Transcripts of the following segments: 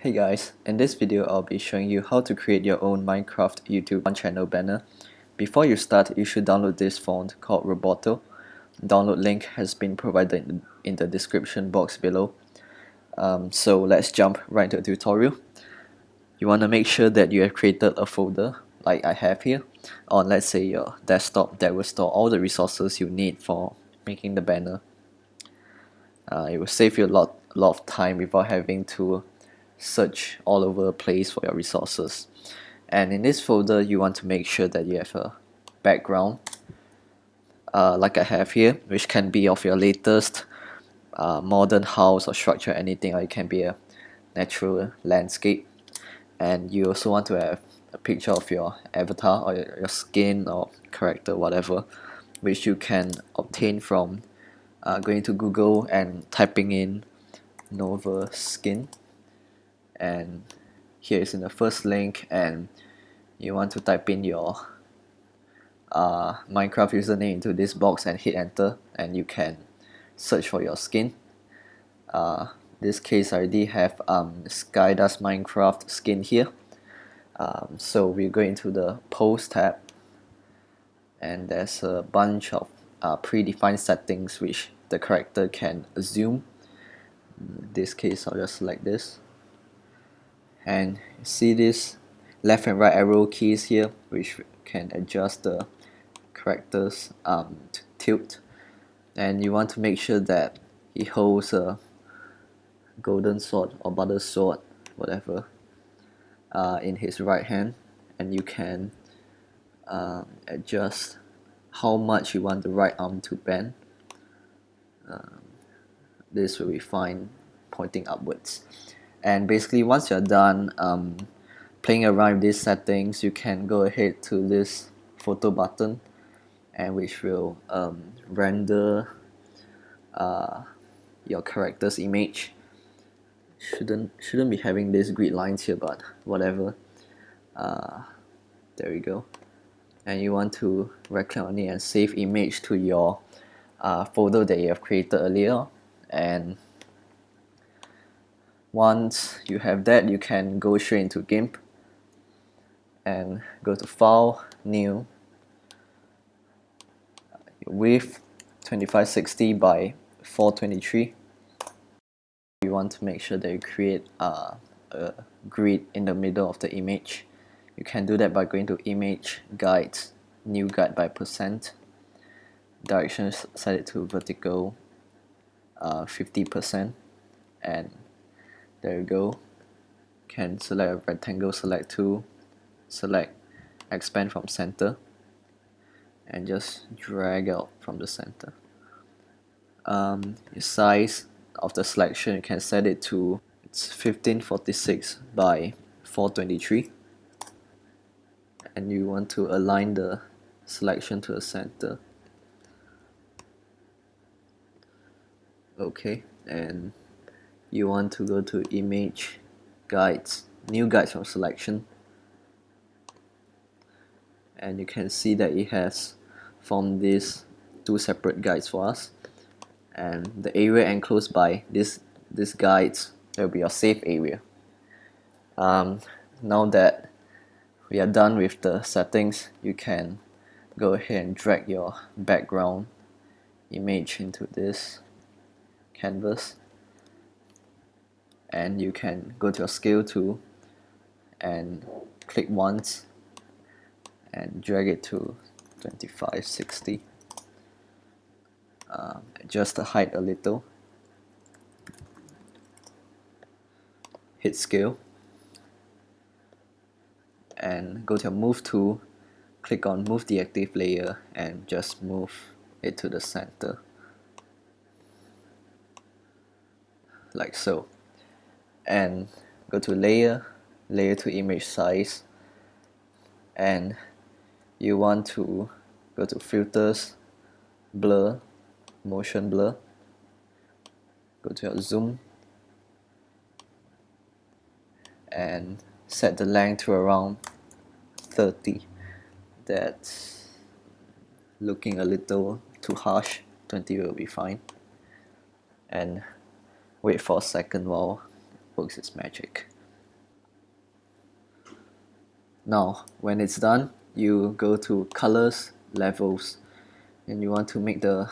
Hey guys, in this video I'll be showing you how to create your own Minecraft YouTube channel banner. Before you start, you should download this font called Roboto. Download link has been provided in the description box below. So let's jump right into the tutorial. You want to make sure that you have created a folder like I have here on, let's say, your desktop that will store all the resources you need for making the banner. It will save you a lot of time without having to search all over the place for your resources. And in this folder, you want to make sure that you have a background like I have here, which can be of your latest modern house or structure, anything, or it can be a natural landscape. And you also want to have a picture of your avatar or your skin or character, whatever, which you can obtain from going to Google and typing in Nova skin. And here is in the first link, and you want to type in your Minecraft username into this box and hit enter, and you can search for your skin. This case I already have Sky Does Minecraft skin here. So we go into the post tab, and there's a bunch of predefined settings which the character can assume. In this case I'll just select this, and see this left and right arrow keys here which can adjust the characters tilt, and you want to make sure that he holds a golden sword or butter sword, whatever, in his right hand, and you can adjust how much you want the right arm to bend. This will be fine, pointing upwards. And basically once you're done playing around with these settings, you can go ahead to this photo button, and which will render your character's image. Shouldn't be having these grid lines here, but whatever. There we go. And you want to right click on it and save image to your folder that you have created earlier. And once you have that, you can go straight into GIMP and go to File, New, width 2560 by 423. You want to make sure that you create a grid in the middle of the image. You can do that by going to Image, Guides, New Guide by %. Direction set it to vertical 50%, and there you go. Can select a rectangle select tool, select expand from center, and just drag out from the center. Your size of the selection, you can set it to 1546 by 423, and you want to align the selection to the center. Okay, and you want to go to Image, Guides, New Guides from Selection, and you can see that it has formed these two separate guides for us. And the area enclosed by these guides will be your safe area. Now that we are done with the settings, you can go ahead and drag your background image into this canvas, and you can go to your scale tool and click once and drag it to 2560. Adjust the height a little, hit scale, and go to your move tool, click on move the active layer, and just move it to the center like so. And go to layer to image size, and you want to go to filters, blur, motion blur, go to your zoom, and set the length to around 30. That's looking a little too harsh. 20 will be fine. And wait for a second while it works its magic. Now when it's done, you go to colors, levels, and you want to make the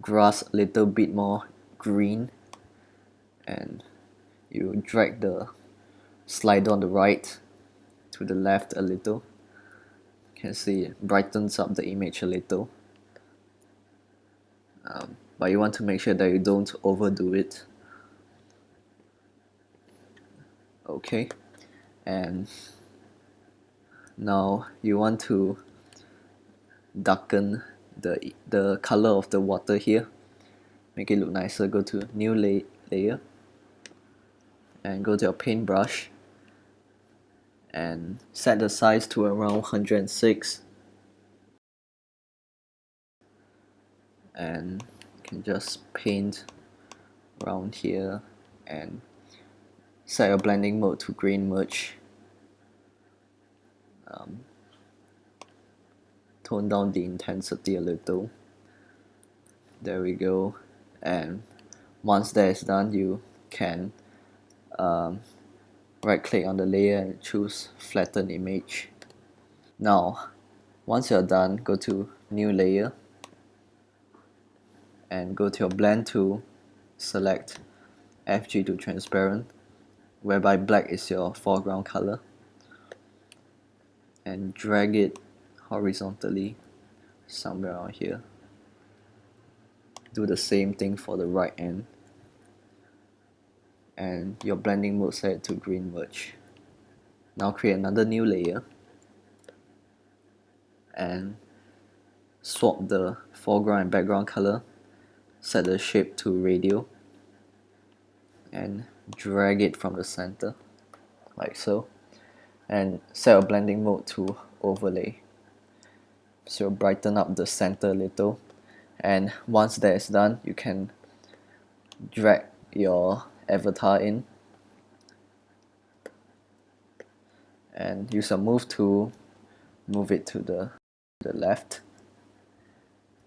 grass a little bit more green, and you drag the slider on the right to the left a little. You can see it brightens up the image a little, but you want to make sure that you don't overdo it. Okay, and now you want to darken the color of the water here, make it look nicer. Go to new layer and go to your paintbrush and set the size to around 106, and you can just paint around here and set your blending mode to grain merge. Tone down the intensity a little. There we go. And once that is done, you can right click on the layer and choose flatten image. Now once you're done, go to new layer and go to your blend tool, select FG to transparent, whereby black is your foreground color, and drag it horizontally somewhere around here. Do the same thing for the right end, and your blending mode set to green merge. Now create another new layer and swap the foreground and background color, set the shape to radial, and drag it from the center like so, and set a blending mode to overlay, so brighten up the center a little. And once that is done, you can drag your avatar in and use a move tool, move it to the left.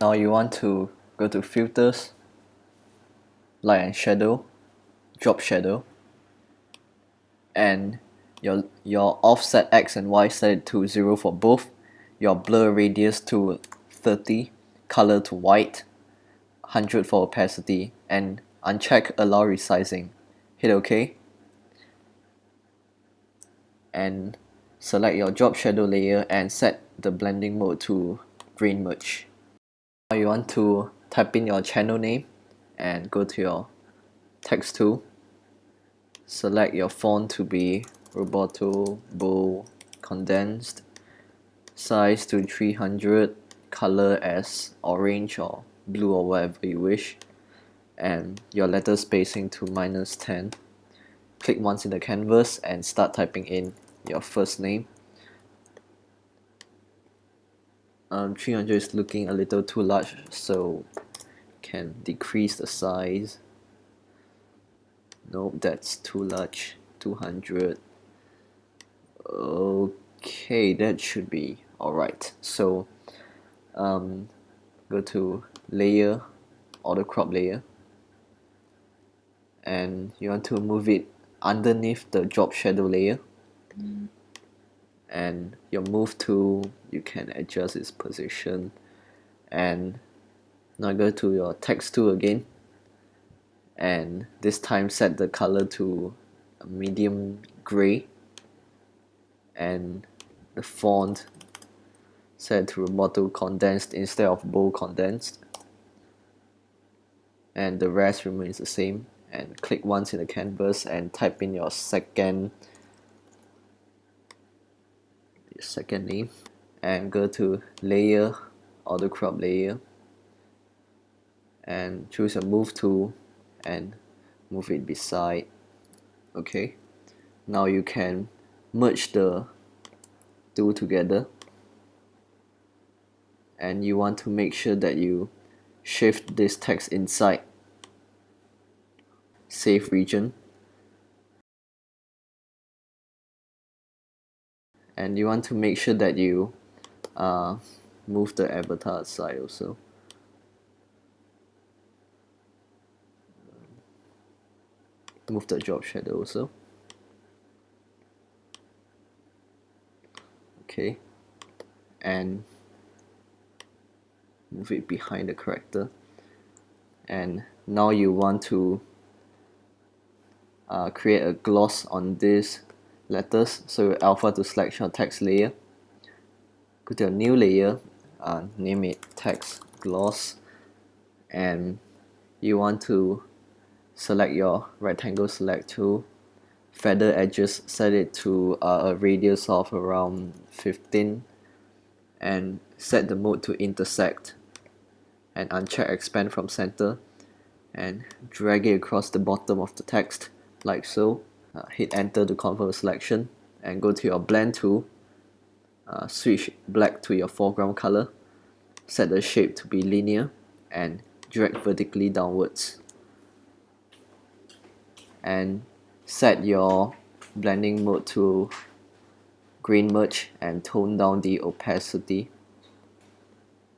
Now you want to go to filters, light and shadow, drop shadow, and your offset X and Y set it to 0 for both, your blur radius to 30, color to white, 100 for opacity, and uncheck allow resizing. Hit OK, and select your drop shadow layer and set the blending mode to grain merge. Now you want to type in your channel name and go to your text tool, select your font to be Roboto Bold Condensed, size to 300, color as orange or blue or whatever you wish, and your letter spacing to -10. Click once in the canvas and start typing in your first name. 300 is looking a little too large, so can decrease the size. Nope, that's too large. 200. Okay, that should be alright. So go to layer, auto crop layer, and you want to move it underneath the drop shadow layer, and your move tool, you can adjust its position. And now go to your text tool again, and this time set the color to a medium gray, and the font set to Roboto Condensed instead of Bold Condensed, and the rest remains the same. And click once in the canvas and type in your second name, and go to layer, auto crop layer, and choose a move tool and move it beside. Okay, now you can merge the two together, and you want to make sure that you shift this text inside save region, and you want to make sure that you move the avatar aside also. Move the drop shadow also. okay, and move it behind the character. And now you want to create a gloss on these letters, so alpha to selection of text layer, go to a new layer, name it text gloss, and you want to select your rectangle select tool, feather edges, set it to a radius of around 15, and set the mode to intersect, and uncheck expand from center, and drag it across the bottom of the text like so. Hit enter to confirm the selection, and go to your blend tool, switch black to your foreground color, set the shape to be linear, and drag vertically downwards, and set your blending mode to grain merge and tone down the opacity.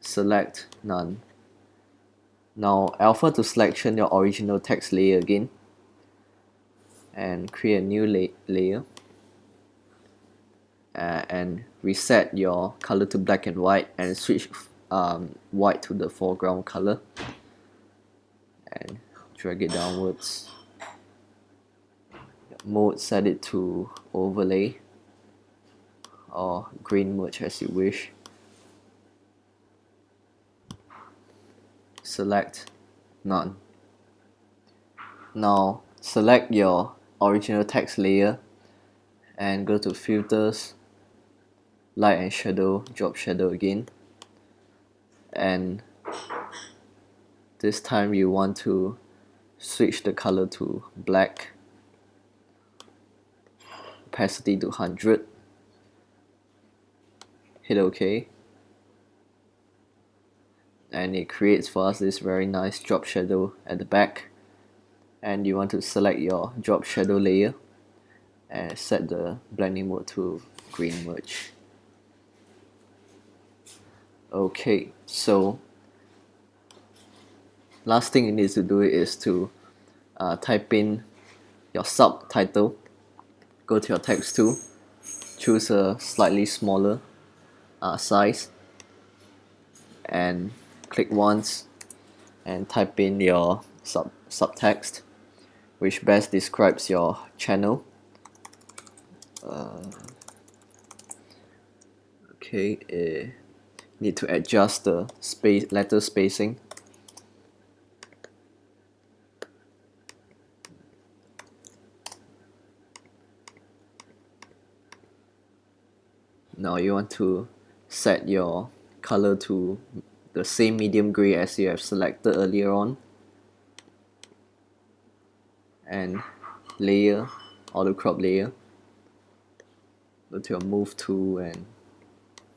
Select none. Now alpha to selection your original text layer again, and create a new layer, and reset your color to black and white, and switch white to the foreground color, and drag it downwards. Mode, set it to overlay or grain merge as you wish. Select none. Now select your original text layer and go to filters, light and shadow, drop shadow again, and this time you want to switch the color to black, opacity to 100, hit OK, and it creates for us this very nice drop shadow at the back. And you want to select your drop shadow layer and set the blending mode to grain merge. Okay, so last thing you need to do is to type in your subtitle, go to your text tool, choose a slightly smaller size, and click once and type in your subtext, which best describes your channel. Okay, need to adjust the letter spacing. Now you want to set your color to the same medium gray as you have selected earlier on, and layer, auto crop layer, go to your move tool and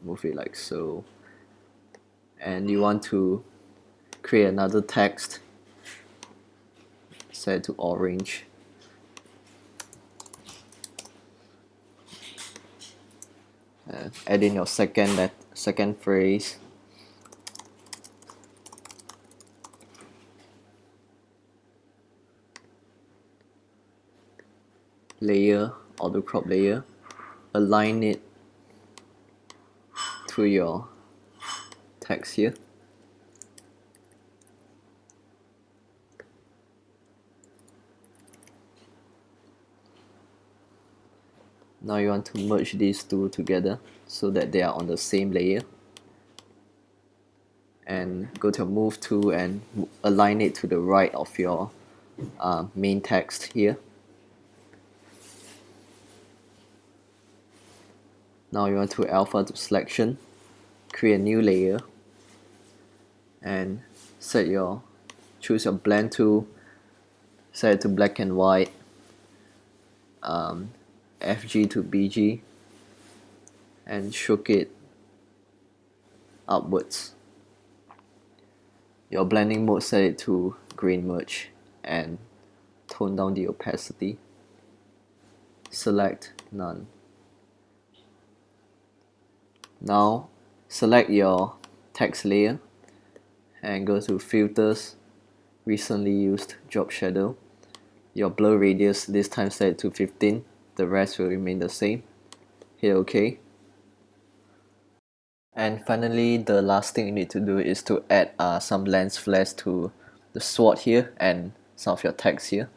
move it like so, and you want to create another text, set it to orange, add in your second phrase, layer, auto crop layer, align it to your text here. Now you want to merge these two together so that they are on the same layer, and go to move tool and align it to the right of your main text here. Now you want to alpha to selection, create a new layer, and choose your blend tool, set it to black and white, FG to BG, and stroke it upwards. Your blending mode, set it to grain merge and tone down the opacity. Select none. Now select your text layer and go to filters, recently used drop shadow. Your blur radius this time set it to 15, the rest will remain the same. Hit OK. And finally, the last thing you need to do is to add some lens flares to the sword here and some of your text here.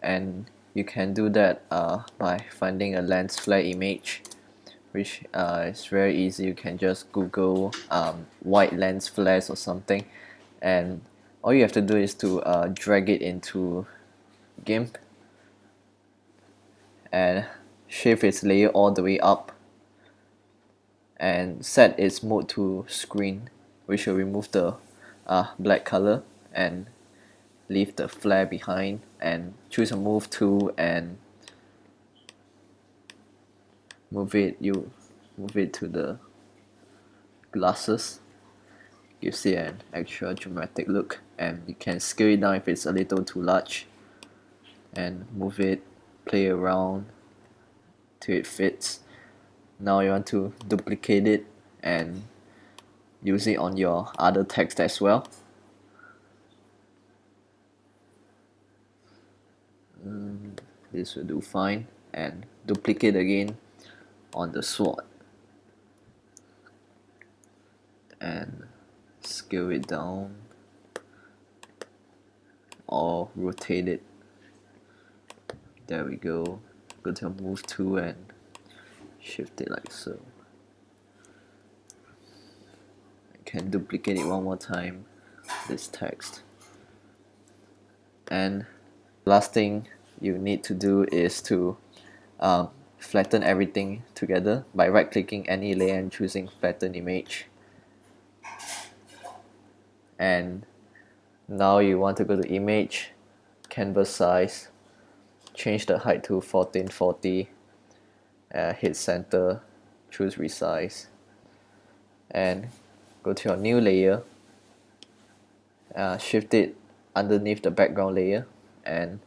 And you can do that by finding a lens flare image, which is very easy. You can just Google white lens flares or something, and all you have to do is to drag it into GIMP and shift its layer all the way up and set its mode to screen, which will remove the black color and leave the flare behind, and choose a move tool and move it to the glasses. Gives it an extra dramatic look, and you can scale it down if it's a little too large and move it, play around till it fits. Now you want to duplicate it and use it on your other text as well. This will do fine, and duplicate again on the sword and scale it down or rotate it. There we go. Go to move tool and shift it like so. I can duplicate it one more time, this text. And last thing you need to do is to flatten everything together by right clicking any layer and choosing flatten image. And now you want to go to image, canvas size, change the height to 1440, hit center, choose resize, and go to your new layer, shift it underneath the background layer, and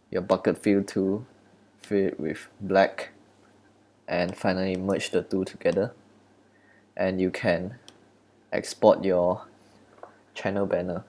your bucket fill tool, fill it with black, and finally merge the two together, and you can export your channel banner.